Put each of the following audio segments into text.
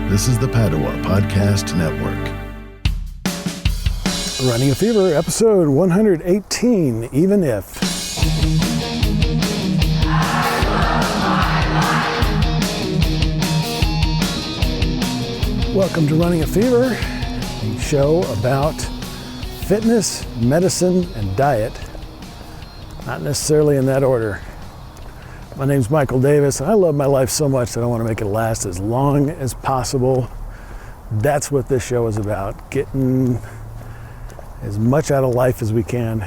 This is the Padua Podcast Network. Running a Fever, episode 118, Even If. Welcome to Running a Fever, a show about fitness, medicine, and diet. Not necessarily in that order. My name's Michael Davis, and I love my life so much that I want to make it last as long as possible. That's what this show is about, getting as much out of life as we can.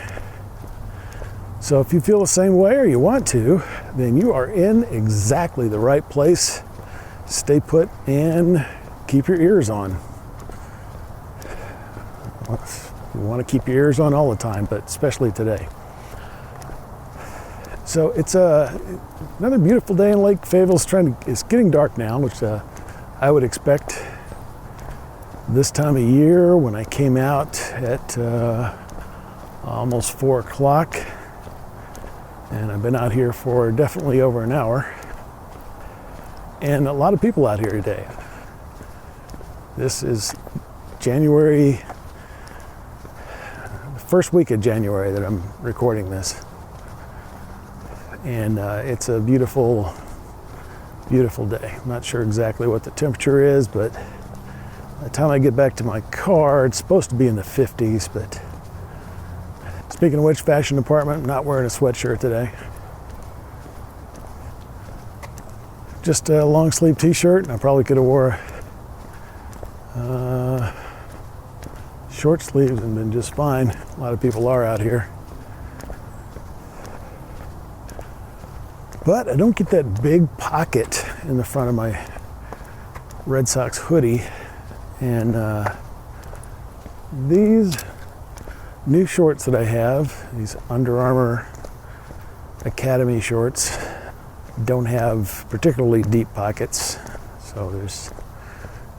So if you feel the same way or you want to, then you are in exactly the right place. Stay put and keep your ears on. You want to keep your ears on all the time, but especially today. So it's another beautiful day in Lake Fayetteville. It's getting dark now, which I would expect this time of year when I came out at almost 4 o'clock. And I've been out here for definitely over an hour. And a lot of people out here today. This is January, the first week of January that I'm recording this. And it's a beautiful, beautiful day. I'm not sure exactly what the temperature is, but by the time I get back to my car, it's supposed to be in the 50s, but speaking of which, fashion department, I'm not wearing a sweatshirt today. Just a long sleeve t-shirt, and I probably could have wore short sleeves and been just fine. A lot of people are out here. But I don't get that big pocket in the front of my Red Sox hoodie. And these new shorts that I have, these Under Armour Academy shorts, don't have particularly deep pockets. So there's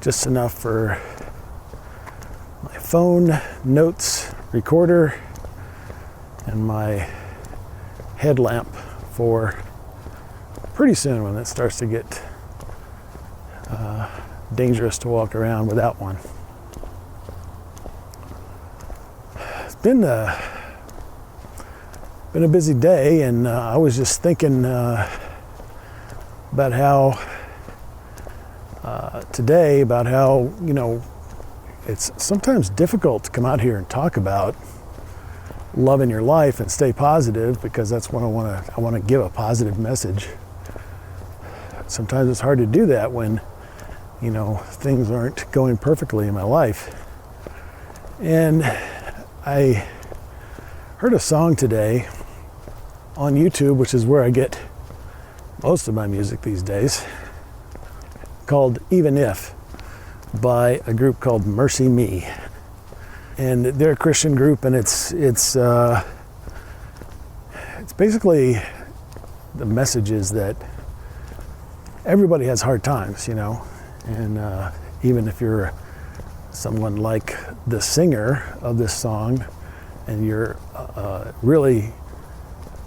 just enough for my phone, notes, recorder, and my headlamp for pretty soon when it starts to get dangerous to walk around without one. It's been a busy day, and I was just thinking about how today, about how, you know, it's sometimes difficult to come out here and talk about loving your life and stay positive, because that's what I want to give a positive message. Sometimes it's hard to do that when, you know, things aren't going perfectly in my life. And I heard a song today on YouTube, which is where I get most of my music these days, called Even If, by a group called Mercy Me. And they're a Christian group, and it's basically, the message is that everybody has hard times, you know, and even if you're someone like the singer of this song, and your really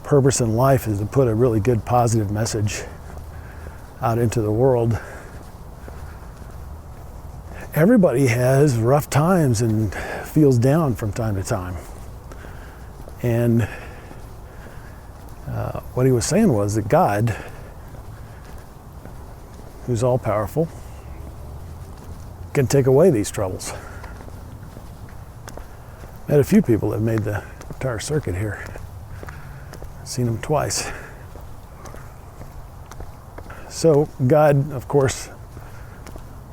purpose in life is to put a really good positive message out into the world, everybody has rough times and feels down from time to time. And what he was saying was that God, who's all powerful, can take away these troubles. Met a few people that made the entire circuit here. Seen them twice. So God, of course,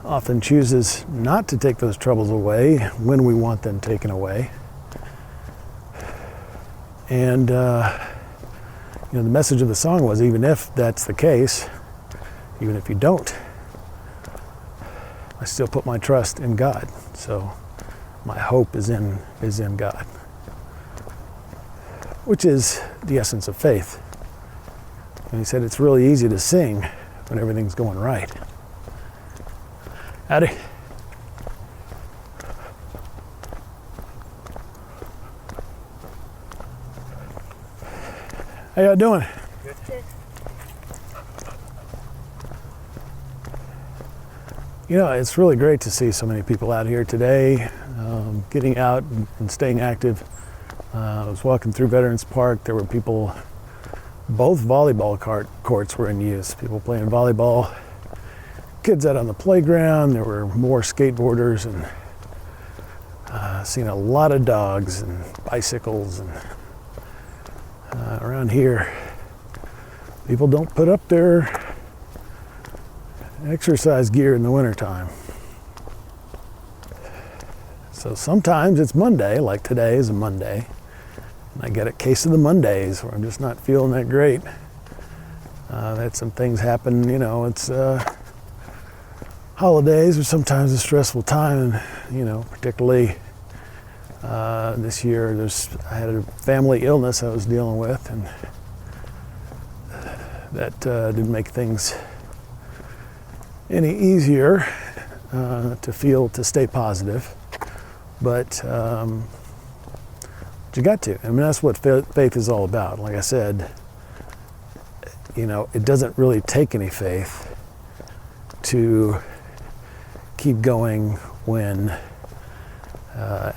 often chooses not to take those troubles away when we want them taken away. And you know, the message of the song was, even if that's the case, even if you don't, I still put my trust in God. So my hope is in God, which is the essence of faith. And he said it's really easy to sing when everything's going right. Howdy. How y'all doing? Good. It's really great to see so many people out here today, getting out and staying active. I was walking through Veterans Park. There were people, both volleyball courts were in use. People playing volleyball, kids out on the playground. There were more skateboarders, and seen a lot of dogs and bicycles. And around here, people don't put up their exercise gear in the wintertime. So sometimes it's Monday, like today is a Monday, and I get a case of the Mondays where I'm just not feeling that great. Had some things happen, it's holidays are sometimes a stressful time, and particularly this year I had a family illness I was dealing with, and that didn't make things any easier to stay positive, but you got to. I mean, that's what faith is all about. Like I said, it doesn't really take any faith to keep going when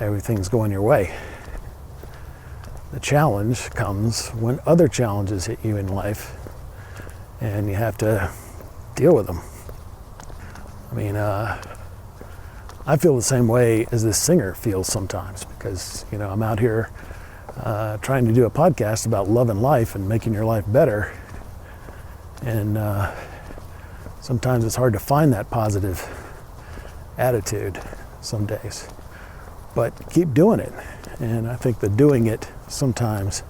everything's going your way. The challenge comes when other challenges hit you in life, and you have to deal with them. I mean, I feel the same way as this singer feels sometimes, because, I'm out here trying to do a podcast about love and life and making your life better. And sometimes it's hard to find that positive attitude some days. But keep doing it. And I think that doing it sometimes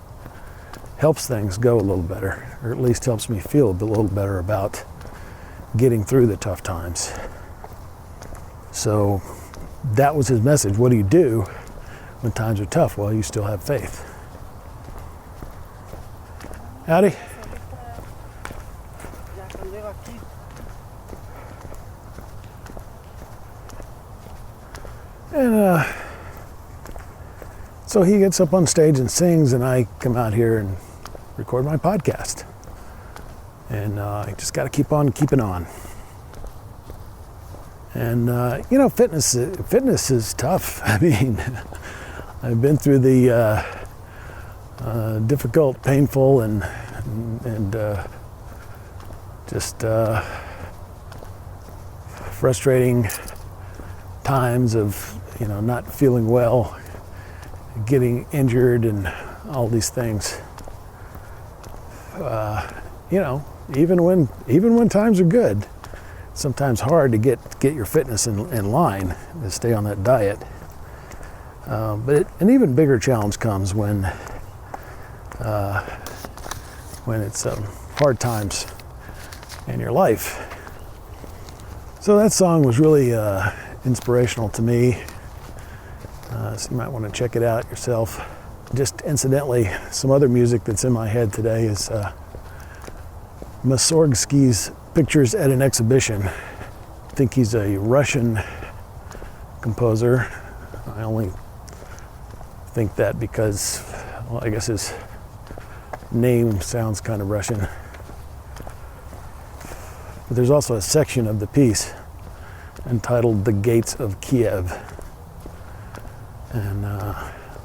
helps things go a little better, or at least helps me feel a little better about getting through the tough times. So that was his message. What do you do when times are tough? Well, you still have faith. Howdy. And so he gets up on stage and sings, and I come out here and record my podcast. And you just got to keep on keeping on. And fitness is tough. I mean, I've been through the difficult, painful, and just frustrating times of not feeling well, getting injured, and all these things. Even when times are good, it's sometimes hard to get your fitness in line, to stay on that diet. But an even bigger challenge comes when it's hard times in your life. So that song was really inspirational to me. So you might want to check it out yourself. Just incidentally, some other music that's in my head today is Mussorgsky's Pictures at an Exhibition. I think he's a Russian composer. I only think that because, well, I guess his name sounds kind of Russian. But there's also a section of the piece entitled The Gates of Kiev. And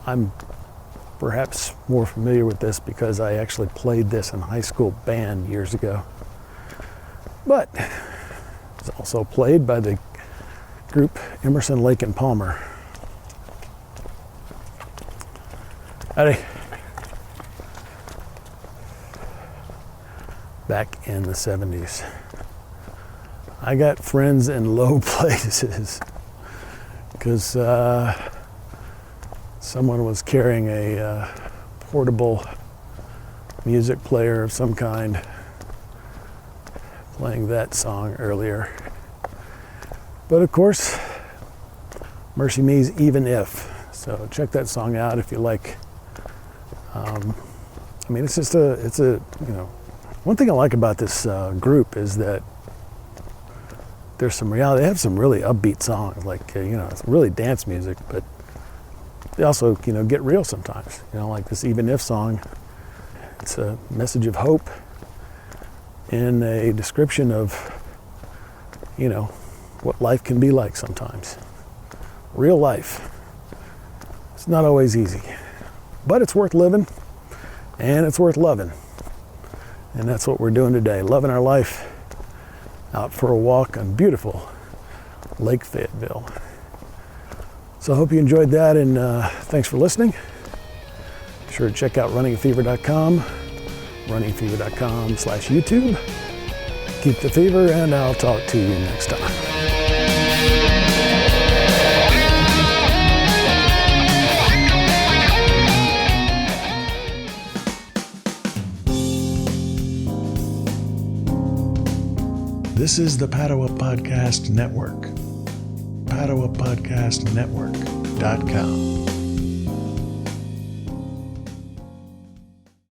I'm perhaps more familiar with this because I actually played this in high school band years ago. But it's also played by the group Emerson, Lake and Palmer. Howdy. Back in the 70s. I got friends in low places because someone was carrying a portable music player of some kind, playing that song earlier. But of course, Mercy Me's Even If. So check that song out if you like. One thing I like about this group is that there's some reality. They have some really upbeat songs, like, it's really dance music, but they also, get real sometimes. Like this Even If song. It's a message of hope in a description of, what life can be like sometimes. Real life. It's not always easy, but it's worth living and it's worth loving. And that's what we're doing today, loving our life out for a walk on beautiful Lake Fayetteville. So I hope you enjoyed that, and thanks for listening. Be sure to check out runningfever.com, runningfever.com/YouTube. Keep the fever, and I'll talk to you next time. This is the Padua Podcast Network. PaduaPodcastNetwork.com.